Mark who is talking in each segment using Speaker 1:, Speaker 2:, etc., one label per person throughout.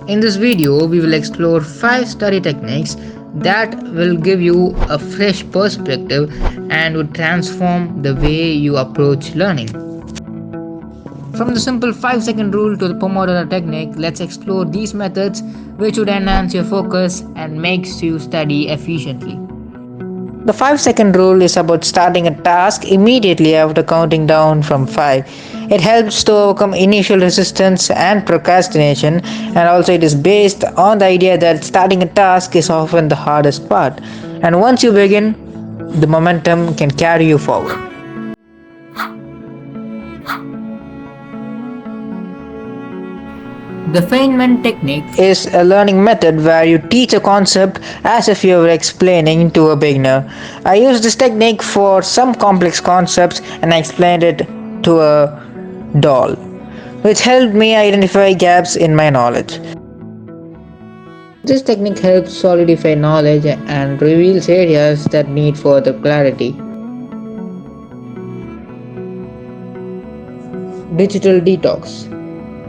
Speaker 1: In this video, we will explore 5 study techniques that will give you a fresh perspective and would transform the way you approach learning. From the simple 5-second rule to the Pomodora Technique, let's explore these methods which would enhance your focus and makes you study efficiently. The 5-second rule is about starting a task immediately after counting down from 5. It helps to overcome initial resistance and procrastination, and also it is based on the idea that starting a task is often the hardest part. And once you begin, the momentum can carry you forward. The Feynman Technique is a learning method where you teach a concept as if you were explaining to a beginner. I used this technique for some complex concepts and I explained it to a doll, which helped me identify gaps in my knowledge. This technique helps solidify knowledge and reveals areas that need further clarity. Digital detox.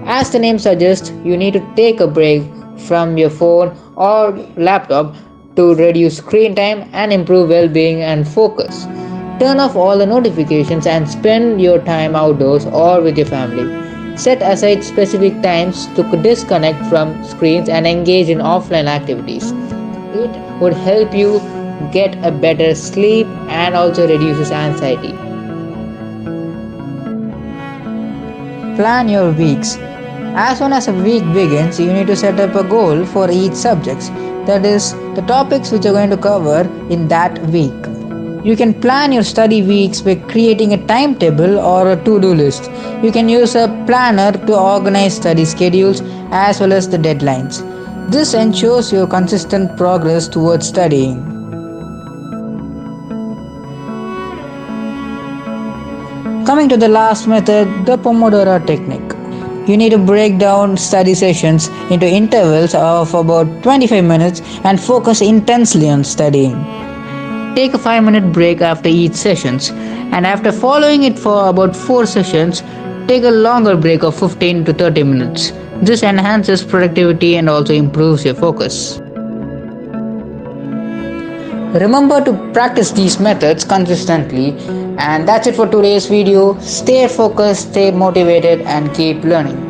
Speaker 1: As the name suggests, you need to take a break from your phone or laptop to reduce screen time and improve well-being and focus. Turn off all the notifications and spend your time outdoors or with your family. Set aside specific times to disconnect from screens and engage in offline activities. It would help you get a better sleep and also reduces anxiety. Plan your weeks. As soon as a week begins, you need to set up a goal for each subject. That is, the topics which you're going to cover in that week. You can plan your study weeks by creating a timetable or a to-do list. You can use a planner to organize study schedules as well as the deadlines. This ensures your consistent progress towards studying. Coming to the last method, the Pomodora Technique. You need to break down study sessions into intervals of about 25 minutes and focus intensely on studying. Take a 5-minute break after each session, and after following it for about 4 sessions, take a longer break of 15 to 30 minutes. This enhances productivity and also improves your focus. Remember to practice these methods consistently, and that's it for today's video. Stay focused, stay motivated, and keep learning.